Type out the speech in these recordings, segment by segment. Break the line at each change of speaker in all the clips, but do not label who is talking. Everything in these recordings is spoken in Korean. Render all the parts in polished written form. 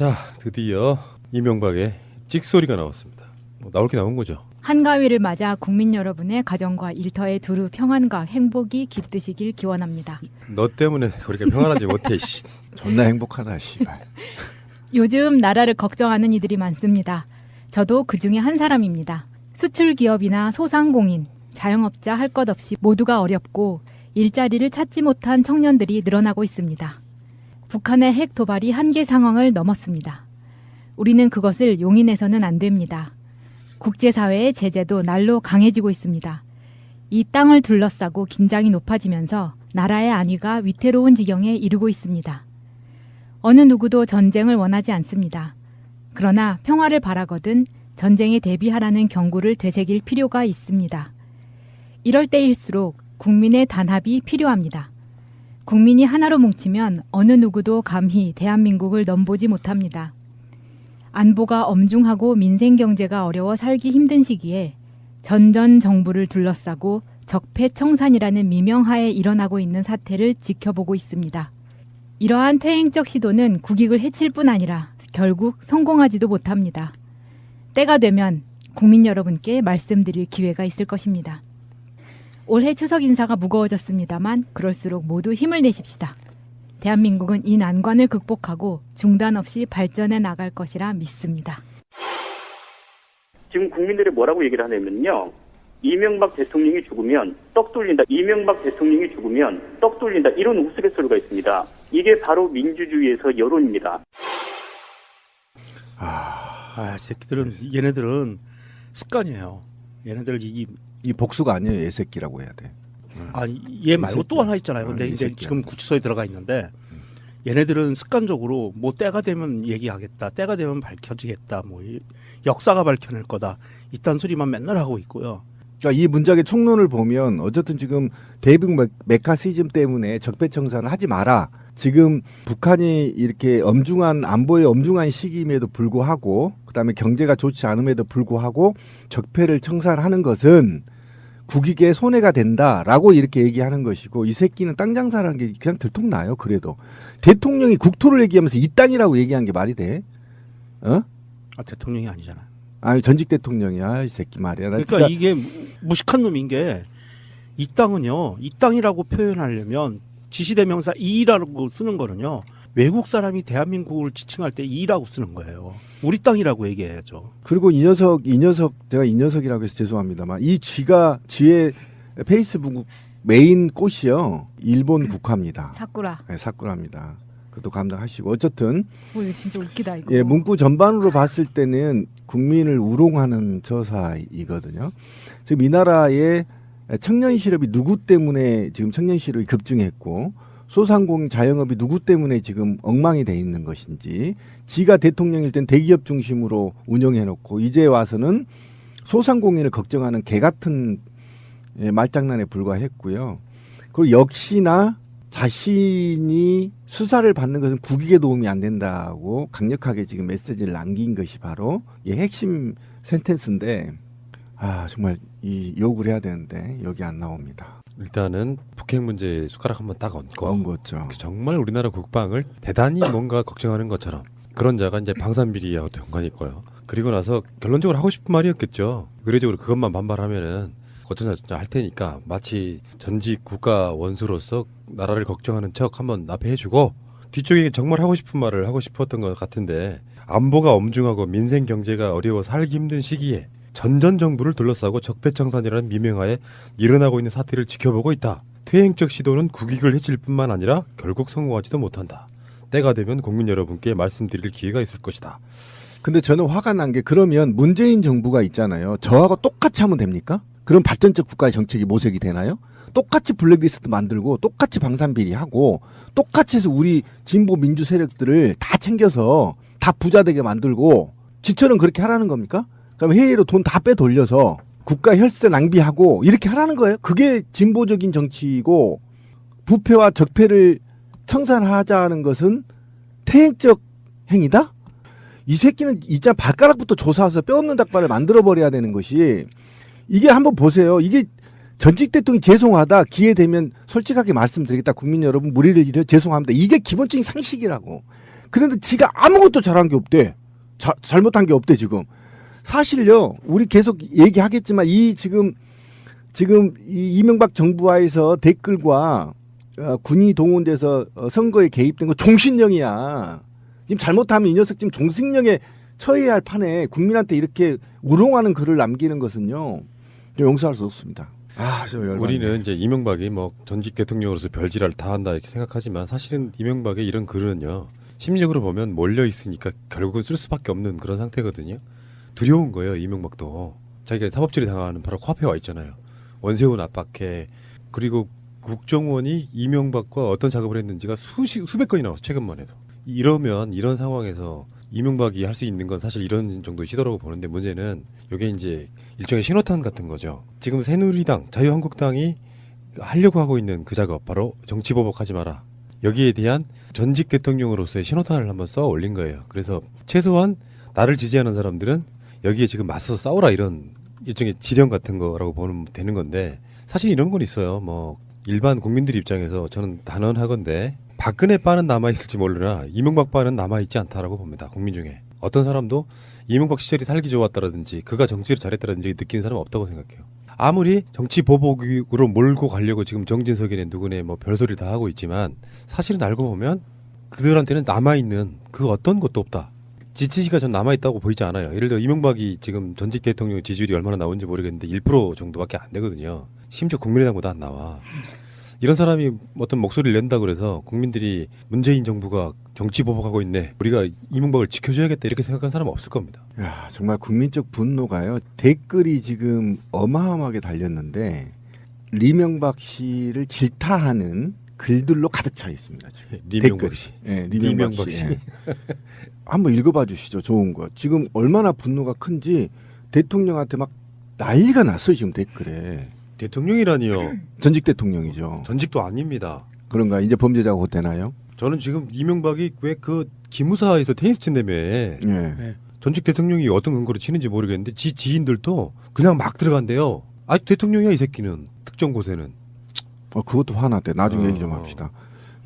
자, 드디어 이명박의 찍소리가 나왔습니다. 나올 게 나온 거죠.
한가위를 맞아 국민 여러분의 가정과 일터에 두루 평안과 행복이 깃드시길 기원합니다.
너 때문에 그렇게 평안하지 못해. 씨.
존나 행복하다 씨발.
요즘 나라를 걱정하는 이들이 많습니다. 저도 그 중에 한 사람입니다. 수출 기업이나 소상공인, 자영업자 할 것 없이 모두가 어렵고 일자리를 찾지 못한 청년들이 늘어나고 있습니다. 북한의 핵 도발이 한계 상황을 넘었습니다. 우리는 그것을 용인해서는 안 됩니다. 국제사회의 제재도 날로 강해지고 있습니다. 이 땅을 둘러싸고 긴장이 높아지면서 나라의 안위가 위태로운 지경에 이르고 있습니다. 어느 누구도 전쟁을 원하지 않습니다. 그러나 평화를 바라거든 전쟁에 대비하라는 경고를 되새길 필요가 있습니다. 이럴 때일수록 국민의 단합이 필요합니다. 국민이 하나로 뭉치면 어느 누구도 감히 대한민국을 넘보지 못합니다. 안보가 엄중하고 민생 경제가 어려워 살기 힘든 시기에 전전 정부를 둘러싸고 적폐청산이라는 미명하에 일어나고 있는 사태를 지켜보고 있습니다. 이러한 퇴행적 시도는 국익을 해칠 뿐 아니라 결국 성공하지도 못합니다. 때가 되면 국민 여러분께 말씀드릴 기회가 있을 것입니다. 올해 추석 인사가 무거워졌습니다만 그럴수록 모두 힘을 내십시다. 대한민국은 이 난관을 극복하고 중단 없이 발전해 나갈 것이라 믿습니다.
지금 국민들이 뭐라고 얘기를 하냐면요. 이명박 대통령이 죽으면 떡 돌린다. 이명박 대통령이 죽으면 떡 돌린다. 이런 우스갯소리가 있습니다. 이게 바로 민주주의에서 여론입니다.
새끼들은 얘네들은 습관이에요. 얘네들
이 복수가 아니에요. 애새끼라고 해야 돼.
얘 말고 또
새끼야.
하나 있잖아요. 근데
이
이제
새끼야.
지금 구치소에 들어가 있는데 얘네들은 습관적으로 뭐 때가 되면 얘기하겠다. 때가 되면 밝혀지겠다. 뭐 역사가 밝혀낼 거다. 이딴 소리만 맨날 하고 있고요.
그러니까 이 문장의 총론을 보면 어쨌든 지금 대북 메카시즘 때문에 적폐청산을 하지 마라. 지금 북한이 이렇게 엄중한 안보의 엄중한 시기임에도 불구하고 그다음에 경제가 좋지 않음에도 불구하고 적폐를 청산하는 것은 국익에 손해가 된다라고 이렇게 얘기하는 것이고 이 새끼는 땅 장사라는 게 그냥 들통나요. 그래도 대통령이 국토를 얘기하면서 이 땅이라고 얘기한 게 말이 돼? 어?
대통령이 아니잖아.
아니 전직 대통령이야 이 새끼 말이야. 나
그러니까
진짜
이게 무식한 놈인 게 이 땅은요. 이 땅이라고 표현하려면 지시대명사 이라고 쓰는 거는요. 외국 사람이 대한민국을 지칭할 때 이라고 쓰는 거예요. 우리 땅이라고 얘기해야죠.
그리고 이 녀석 제가 이 녀석이라고 해서 죄송합니다만 이 쥐의 페이스북 메인 꽃이요. 일본 국화입니다.
사쿠라.
네, 사쿠라입니다. 그것도 감당하시고 어쨌든
이거 진짜 웃기다 이거.
예, 문구 전반으로 봤을 때는 국민을 우롱하는 저사이거든요. 지금 이 나라의 청년 실업이 누구 때문에 지금 청년 실업이 급증했고 소상공인 자영업이 누구 때문에 지금 엉망이 돼 있는 것인지 지가 대통령일 땐 대기업 중심으로 운영해놓고 이제 와서는 소상공인을 걱정하는 개 같은 말장난에 불과했고요. 그리고 역시나 자신이 수사를 받는 것은 국익에 도움이 안 된다고 강력하게 지금 메시지를 남긴 것이 바로 이 핵심 센텐스인데 정말 이 욕을 해야 되는데 여기 안 나옵니다.
일단은 북핵 문제에 숟가락 한번 딱 얹고
얹었죠.
정말 우리나라 국방을 대단히 뭔가 걱정하는 것처럼 그런 자가 이제 방산비리하고도 연관이 있고요. 그리고 나서 결론적으로 하고 싶은 말이었겠죠. 의례적으로 그것만 반발하면은 거쳐서 할 테니까 마치 전직 국가 원수로서 나라를 걱정하는 척 한번 앞에 해주고 뒤쪽에 정말 하고 싶은 말을 하고 싶었던 것 같은데 안보가 엄중하고 민생 경제가 어려워 살기 힘든 시기에 전전 정부를 둘러싸고 적폐청산이라는 미명하에 일어나고 있는 사태를 지켜보고 있다. 퇴행적 시도는 국익을 해칠 뿐만 아니라 결국 성공하지도 못한다. 때가 되면 국민 여러분께 말씀드릴 기회가 있을 것이다.
근데 저는 화가 난 게 그러면 문재인 정부가 있잖아요. 저하고 똑같이 하면 됩니까? 그럼 발전적 국가의 정책이 모색이 되나요? 똑같이 블랙리스트 만들고 똑같이 방산비리하고 똑같이 해서 우리 진보 민주 세력들을 다 챙겨서 다 부자 되게 만들고 지처럼 그렇게 하라는 겁니까? 그럼 해외로 돈 다 빼돌려서 국가 혈세 낭비하고 이렇게 하라는 거예요. 그게 진보적인 정치이고 부패와 적폐를 청산하자는 것은 퇴행적 행위다? 이 새끼는 진짜 발가락부터 조사해서 뼈 없는 닭발을 만들어버려야 되는 것이 이게 한번 보세요. 이게 전직 대통령이 죄송하다. 기회 되면 솔직하게 말씀드리겠다. 국민 여러분 무리를 일으켜 죄송합니다. 이게 기본적인 상식이라고. 그런데 지가 아무것도 잘한 게 없대. 잘못한 게 없대 지금. 사실요. 우리 계속 얘기하겠지만 이 지금 이 이명박 정부하에서 댓글과 군이 동원돼서 선거에 개입된 거 종신령이야. 지금 잘못하면 이 녀석 지금 종신령에 처해야 할 판에 국민한테 이렇게 우롱하는 글을 남기는 것은요. 용서할 수 없습니다.
우리는 이제 이명박이 뭐 전직 대통령으로서 별지랄 다 한다 이렇게 생각하지만 사실은 이명박의 이런 글은요. 심리적으로 보면 몰려 있으니까 결국은 쓸 수밖에 없는 그런 상태거든요. 두려운 거예요. 이명박도. 자기가 사법처리 당하는 바로 코앞에 와 있잖아요. 원세훈 압박해. 그리고 국정원이 이명박과 어떤 작업을 했는지가 수백 건이 나왔어. 최근만 해도. 이러면 이런 상황에서 이명박이 할 수 있는 건 사실 이런 정도의 시도라고 보는데 문제는 이게 이제 일종의 신호탄 같은 거죠. 지금 새누리당, 자유한국당이 하려고 하고 있는 그 작업 바로 정치보복하지 마라. 여기에 대한 전직 대통령으로서의 신호탄을 한번 써 올린 거예요. 그래서 최소한 나를 지지하는 사람들은 여기에 지금 맞서서 싸우라 이런 일종의 지령 같은 거라고 보면 되는 건데 사실 이런 건 있어요. 뭐 일반 국민들 입장에서 저는 단언하건대 박근혜 바는 남아있을지 모르나 이명박 바는 남아있지 않다라고 봅니다. 국민 중에. 어떤 사람도 이명박 시절이 살기 좋았다라든지 그가 정치를 잘했다라든지 느끼는 사람은 없다고 생각해요. 아무리 정치 보복으로 몰고 가려고 지금 정진석이네 누구네 뭐 별소리를 다 하고 있지만 사실은 알고 보면 그들한테는 남아있는 그 어떤 것도 없다. 지지가 전 남아있다고 보이지 않아요. 예를 들어 이명박이 지금 전직 대통령 지지율이 얼마나 나오는지 모르겠는데 1% 정도밖에 안 되거든요. 심지어 국민의당보다 안 나와. 이런 사람이 어떤 목소리를 낸다 그래서 국민들이 문재인 정부가 정치 보복하고 있네. 우리가 이명박을 지켜줘야겠다 이렇게 생각하는 사람은 없을 겁니다.
야, 정말 국민적 분노가요. 댓글이 지금 어마어마하게 달렸는데 리명박 씨를 질타하는 글들로 가득 차 있습니다. 지금.
리명박 씨.
네, 리명박 씨. 예. 한번 읽어봐 주시죠. 좋은 거. 지금 얼마나 분노가 큰지 대통령한테 막 난리가 났어요. 지금 댓글에.
대통령이라니요.
전직 대통령이죠.
전직도 아닙니다.
그런가 이제 범죄자가 곧 되나요?
저는 지금 이명박이 왜 그 기무사에서 테니스 친다며
예.
전직 대통령이 어떤 근거로 치는지 모르겠는데 지인들도 그냥 막 들어간대요. 아 대통령이야 이 새끼는 특정 곳에는.
그것도 화났대. 나중에 얘기 좀 합시다.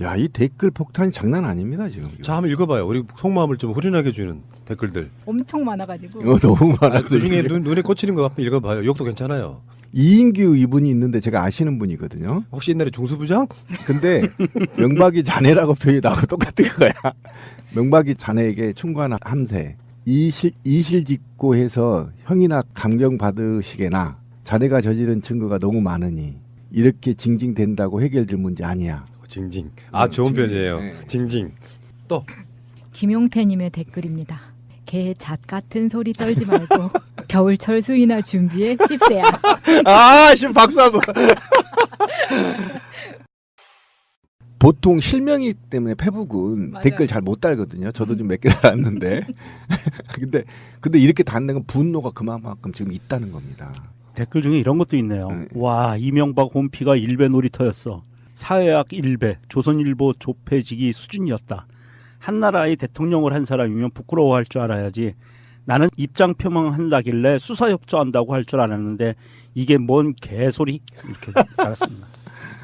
야, 이 댓글 폭탄이 장난 아닙니다 지금.
자 한번 읽어봐요. 우리 속마음을 좀 후련하게 주는 댓글들.
엄청 많아가지고.
이거 너무 많았어요.
그 중에 눈에 꽂히는 거 한번 읽어봐요. 욕도 괜찮아요.
이인규 이분이 있는데 제가 아시는 분이거든요.
혹시 옛날에 중수부장?
근데 명박이 자네라고 표현이 나하고 똑같은 거야. 명박이 자네에게 충고하는 함세. 이실직고 해서 형이나 감경 받으시게나 자네가 저지른 증거가 너무 많으니 이렇게 징징댄다고 해결될 문제 아니야.
징징. 아 좋은
징징.
편이에요.
네.
징징. 또
김용태님의 댓글입니다. 개 잣 같은 소리 떨지 말고 겨울철 수이나 준비해 씹새야.
아, 지금 박수 한번. 보통 실명이기 때문에 페북은
맞아요.
댓글 잘 못 달거든요. 저도 지금 몇 개 달았는데. 근데 이렇게 닿는 건 분노가 그만큼 지금 있다는 겁니다.
댓글 중에 이런 것도 있네요.
네.
와, 이명박 홈피가 일베 놀이터였어. 사회학 일베, 조선일보 조폐지기 수준이었다. 한나라의 대통령을 한 사람이면 부끄러워할 줄 알아야지. 나는 입장 표명한다길래 수사 협조한다고 할 줄 알았는데 이게 뭔 개소리? 이렇게 알았습니다.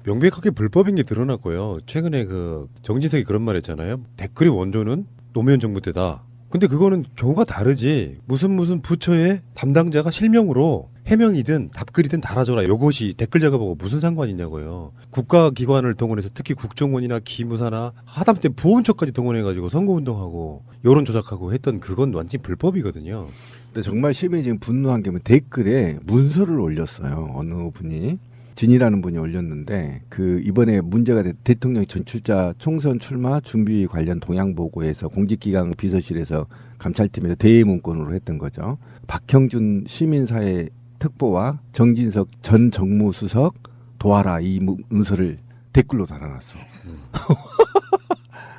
명백하게 불법인 게 드러났고요. 최근에 그 정진석이 그런 말 했잖아요. 댓글의 원조는 노무현 정부 때다. 근데 그거는 경우가 다르지. 무슨 부처의 담당자가 실명으로 해명이든 답글이든 달아줘라. 이것이 댓글 작업하고 무슨 상관이냐고요. 국가기관을 동원해서 특히 국정원이나 기무사나 하다못해 보훈처까지 동원해가지고 선거운동하고 여론 조작하고 했던 그건 완전히 불법이거든요.
근데 정말 시민이 지금 분노한 게 댓글에 문서를 올렸어요. 어느 분이. 진이라는 분이 올렸는데 그 이번에 문제가 된 대통령 전출자 총선 출마 준비 관련 동향 보고에서 공직기강 비서실에서 감찰팀에서 대의 문건으로 했던 거죠. 박형준 시민사회 특보와 정진석 전 정무수석 도와라 이 문서를 댓글로 달아놨어.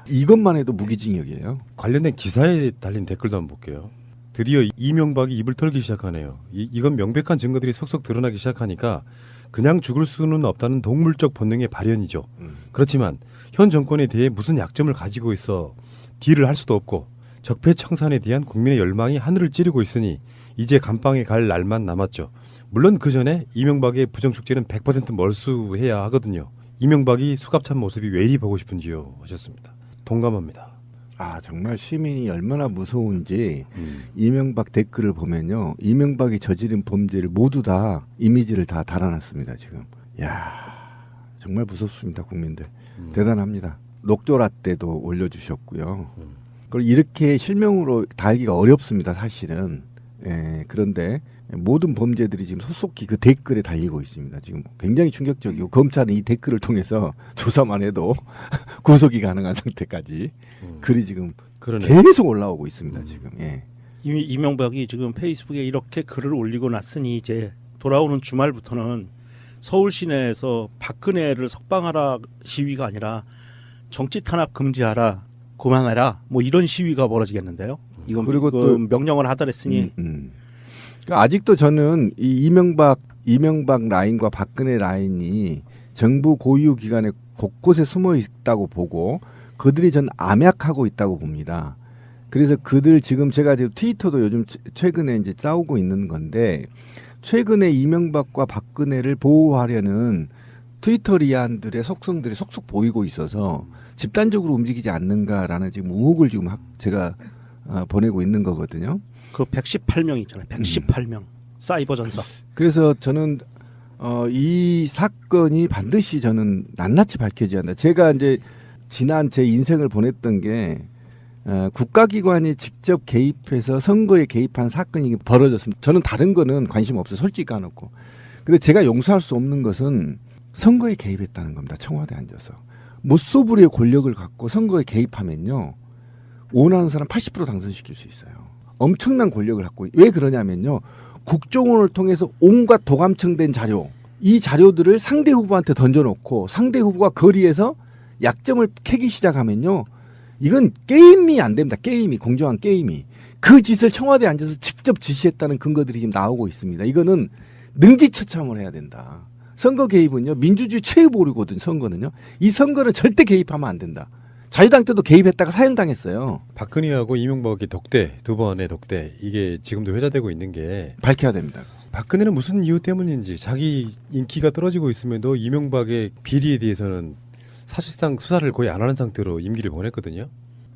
이것만 해도 무기징역이에요.
관련된 기사에 달린 댓글도 한번 볼게요. 드디어 이명박이 입을 털기 시작하네요. 이건 명백한 증거들이 속속 드러나기 시작하니까 그냥 죽을 수는 없다는 동물적 본능의 발현이죠. 그렇지만 현 정권에 대해 무슨 약점을 가지고 있어 딜을 할 수도 없고 적폐청산에 대한 국민의 열망이 하늘을 찌르고 있으니 이제 감방에 갈 날만 남았죠. 물론 그 전에 이명박의 부정축제는 100% 멀수해야 하거든요. 이명박이 수갑찬 모습이 왜 이리 보고 싶은지요 하셨습니다. 동감합니다.
아 정말 시민이 얼마나 무서운지 이명박 댓글을 보면요. 이명박이 저지른 범죄를 모두 다 이미지를 다 달아놨습니다. 지금. 야 정말 무섭습니다. 국민들. 대단합니다. 녹조라 때도 올려주셨고요. 그걸 이렇게 실명으로 달기가 어렵습니다. 사실은. 예, 그런데 모든 범죄들이 지금 속속히 그 댓글에 달리고 있습니다. 지금 굉장히 충격적이고 검찰은 이 댓글을 통해서 조사만 해도 구속이 가능한 상태까지 글이 지금
그러네.
계속 올라오고 있습니다. 지금. 예.
이미 이명박이 지금 페이스북에 이렇게 글을 올리고 났으니 이제 돌아오는 주말부터는 서울 시내에서 박근혜를 석방하라 시위가 아니라 정치 탄압 금지하라, 그만해라, 뭐 이런 시위가 벌어지겠는데요. 이건
그리고
그
또
명령을 하더랬으니
그러니까 아직도 저는 이 이명박 라인과 박근혜 라인이 정부 고유 기관에 곳곳에 숨어 있다고 보고 그들이 전 암약하고 있다고 봅니다. 그래서 그들 지금 제가 지금 트위터도 요즘 최근에 이제 싸우고 있는 건데 최근에 이명박과 박근혜를 보호하려는 트위터 리안들의 속성들이 속속 보이고 있어서 집단적으로 움직이지 않는가라는 지금 의혹을 지금 제가 보내고 있는 거거든요.
그 118명 있잖아요. 118명 사이버 전사.
그래서 저는 이 사건이 반드시 저는 낱낱이 밝혀져야 한다. 제가 이제 지난 제 인생을 보냈던 게 국가기관이 직접 개입해서 선거에 개입한 사건이 벌어졌습니다. 저는 다른 거는 관심 없어요. 솔직히 까놓고. 근데 제가 용서할 수 없는 것은 선거에 개입했다는 겁니다. 청와대에 앉아서. 무소불위의 권력을 갖고 선거에 개입하면요. 원하는 사람 80% 당선시킬 수 있어요. 엄청난 권력을 갖고. 왜 그러냐면요. 국정원을 통해서 온갖 도감청된 자료, 이 자료들을 상대 후보한테 던져놓고 상대 후보가 거리에서 약점을 캐기 시작하면요. 이건 게임이 안 됩니다. 게임이, 공정한 게임이. 그 짓을 청와대에 앉아서 직접 지시했다는 근거들이 지금 나오고 있습니다. 이거는 능지처참을 해야 된다. 선거 개입은요. 민주주의 최후 보루거든, 선거는요. 이 선거는 절대 개입하면 안 된다. 자유당 때도 개입했다가 사형당했어요.
박근혜하고 이명박의 덕대, 두 번의 덕대, 이게 지금도 회자되고 있는 게
밝혀야 됩니다.
박근혜는 무슨 이유 때문인지 자기 인기가 떨어지고 있음에도 이명박의 비리에 대해서는 사실상 수사를 거의 안 하는 상태로 임기를 보냈거든요.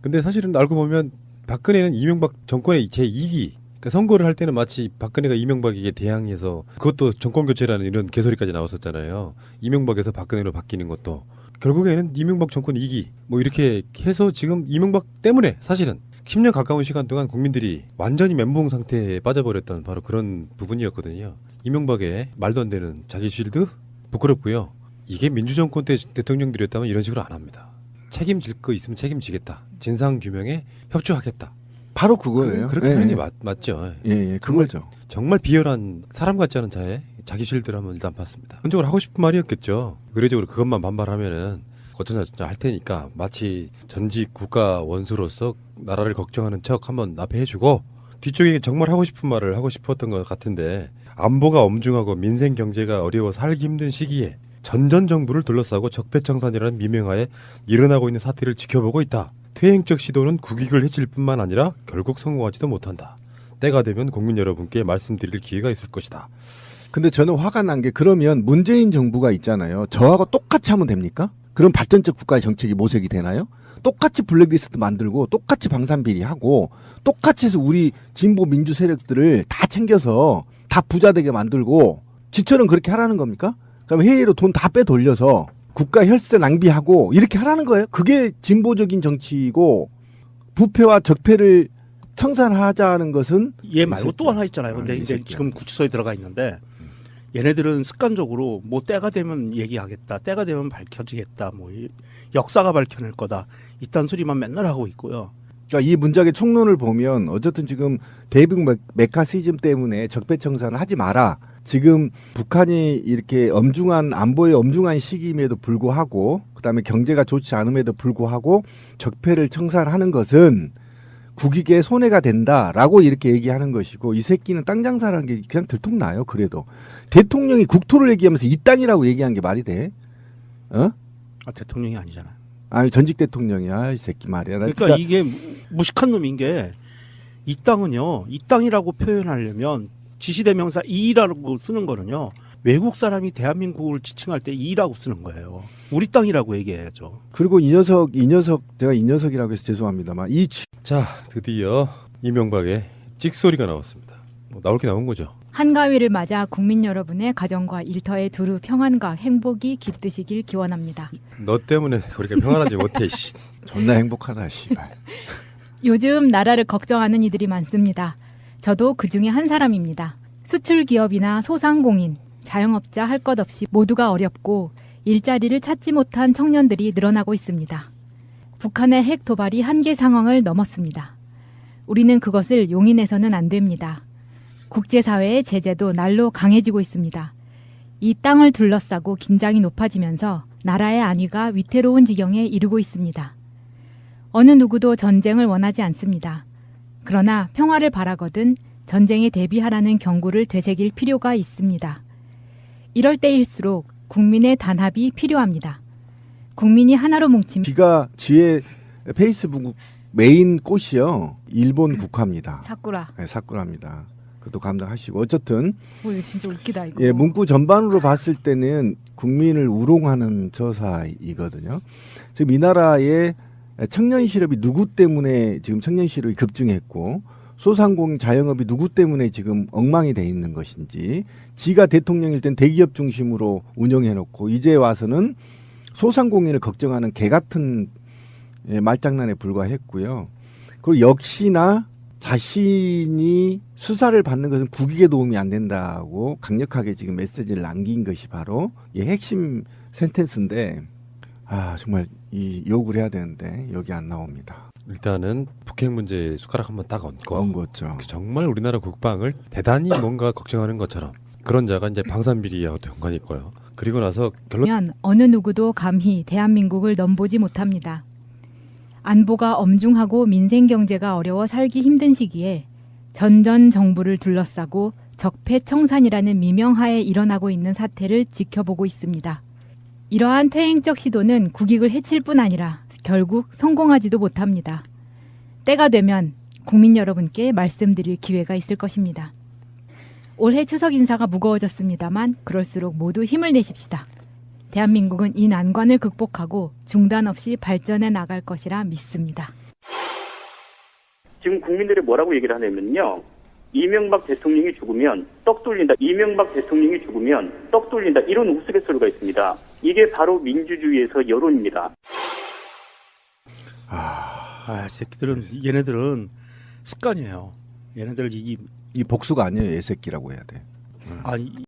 근데 사실은 알고 보면 박근혜는 이명박 정권의 제2기, 그러니까 선거를 할 때는 마치 박근혜가 이명박에게 대항해서, 그것도 정권교체라는 이런 개소리까지 나왔었잖아요. 이명박에서 박근혜로 바뀌는 것도 결국에는 이명박 정권 2기 뭐 이렇게 해서 지금 이명박 때문에 사실은 10년 가까운 시간 동안 국민들이 완전히 멘붕 상태에 빠져버렸던 바로 그런 부분이었거든요. 이명박의 말도 안 되는 자기 실드 부끄럽고요. 이게 민주정권 때 대통령들이었다면 이런 식으로 안 합니다. 책임질 거 있으면 책임지겠다. 진상규명에 협조하겠다.
바로 그거예요.
그렇게 하는 게 맞죠.
예, 그거죠.
정말 비열한 사람 같지 않은 자에 자기 실드를 한번 일단 봤습니다. 기본적으로 하고 싶은 말이었겠죠. 의례적으로 그것만 반발하면은 거쳐자 할 테니까 마치 전직 국가 원수로서 나라를 걱정하는 척 한번 앞에 해주고 뒤쪽에 정말 하고 싶은 말을 하고 싶었던 것 같은데, 안보가 엄중하고 민생 경제가 어려워 살기 힘든 시기에 전전 정부를 둘러싸고 적폐청산이라는 미명하에 일어나고 있는 사태를 지켜보고 있다. 퇴행적 시도는 국익을 해칠 뿐만 아니라 결국 성공하지도 못한다. 때가 되면 국민 여러분께 말씀드릴 기회가 있을 것이다.
근데 저는 화가 난 게, 그러면 문재인 정부가 있잖아요. 저하고 똑같이 하면 됩니까? 그럼 발전적 국가의 정책이 모색이 되나요? 똑같이 블랙리스트 만들고 똑같이 방산비리하고 똑같이 해서 우리 진보 민주 세력들을 다 챙겨서 다 부자 되게 만들고 지처럼 그렇게 하라는 겁니까? 그럼 해외로 돈 다 빼돌려서 국가 혈세 낭비하고 이렇게 하라는 거예요? 그게 진보적인 정치이고, 부패와 적폐를 청산하자는 것은
얘 말고
이
또 하나 있잖아요. 근데
이
이제
새끼야.
지금 구치소에 들어가 있는데 얘네들은 습관적으로 뭐 때가 되면 얘기하겠다, 때가 되면 밝혀지겠다, 뭐 역사가 밝혀낼 거다, 이딴 소리만 맨날 하고 있고요.
그러니까 이 문장의 총론을 보면 어쨌든 지금 대북 메카시즘 때문에 적폐청산을 하지 마라. 지금 북한이 이렇게 엄중한 안보의 엄중한 시기임에도 불구하고, 그다음에 경제가 좋지 않음에도 불구하고 적폐를 청산하는 것은 국익에 손해가 된다라고 이렇게 얘기하는 것이고, 이 새끼는 땅 장사라는 게 그냥 들통나요. 그래도 대통령이 국토를 얘기하면서 이 땅이라고 얘기한 게 말이 돼? 어?
아, 대통령이 아니잖아요.
아니 전직 대통령이야 이 새끼 말이야. 나
그러니까
진짜
이게 무식한 놈인 게, 이 땅은요, 이 땅이라고 표현하려면 지시대명사 이라고 쓰는 거는요, 외국 사람이 대한민국을 지칭할 때 이라고 쓰는 거예요. 우리 땅이라고 얘기해야죠.
그리고 이 녀석 제가 이 녀석이라고 해서 죄송합니다만
자, 드디어 이명박의 찍소리가 나왔습니다. 뭐 나올 게 나온 거죠.
한가위를 맞아 국민 여러분의 가정과 일터에 두루 평안과 행복이 깃드시길 기원합니다.
너 때문에 우리가 평안하지 못해. 씨.
존나 행복하다 씨발.
요즘 나라를 걱정하는 이들이 많습니다. 저도 그 중에 한 사람입니다. 수출 기업이나 소상공인, 자영업자 할 것 없이 모두가 어렵고 일자리를 찾지 못한 청년들이 늘어나고 있습니다. 북한의 핵 도발이 한계 상황을 넘었습니다. 우리는 그것을 용인해서는 안 됩니다. 국제사회의 제재도 날로 강해지고 있습니다. 이 땅을 둘러싸고 긴장이 높아지면서 나라의 안위가 위태로운 지경에 이르고 있습니다. 어느 누구도 전쟁을 원하지 않습니다. 그러나 평화를 바라거든 전쟁에 대비하라는 경고를 되새길 필요가 있습니다. 이럴 때일수록 국민의 단합이 필요합니다. 국민이 하나로 뭉치면
지의 페이스북 메인 꽃이요. 일본 국화입니다.
사쿠라.
네, 사쿠라입니다. 그것도 감당하시고 어쨌든
오, 이거 진짜 웃기다 이거.
예, 문구 전반으로 봤을 때는 국민을 우롱하는 저사이거든요. 지금 이 나라의 청년 실업이 누구 때문에 지금 청년 실업이 급증했고 소상공인 자영업이 누구 때문에 지금 엉망이 돼 있는 것인지 지가 대통령일 땐 대기업 중심으로 운영해놓고 이제 와서는 소상공인을 걱정하는 개 같은 말장난에 불과했고요. 그리고 역시나 자신이 수사를 받는 것은 국익에 도움이 안 된다고 강력하게 지금 메시지를 남긴 것이 바로 이 핵심 센텐스인데 정말 이 욕을 해야 되는데 여기 안 나옵니다.
일단은 북핵 문제에 숟가락 한번 딱 얹고
얹은 거죠.
정말 우리나라 국방을 대단히 뭔가 걱정하는 것처럼 그런 자가 이제 방산비리하고도 연관이 있고요. 그리고 나서 결론
어느 누구도 감히 대한민국을 넘보지 못합니다. 안보가 엄중하고 민생 경제가 어려워 살기 힘든 시기에 전전 정부를 둘러싸고 적폐청산이라는 미명하에 일어나고 있는 사태를 지켜보고 있습니다. 이러한 퇴행적 시도는 국익을 해칠 뿐 아니라 결국 성공하지도 못합니다. 때가 되면 국민 여러분께 말씀드릴 기회가 있을 것입니다. 올해 추석 인사가 무거워졌습니다만 그럴수록 모두 힘을 내십시다. 대한민국은 이 난관을 극복하고 중단 없이 발전해 나갈 것이라 믿습니다.
지금 국민들이 뭐라고 얘기를 하냐면요. 이명박 대통령이 죽으면 떡 돌린다. 이명박 대통령이 죽으면 떡 돌린다. 이런 우스갯소리가 있습니다. 이게 바로 민주주의에서 여론입니다.
새끼들은 얘네들은 습관이에요. 얘네들
이 복수가 아니에요. 애새끼라고 해야 돼.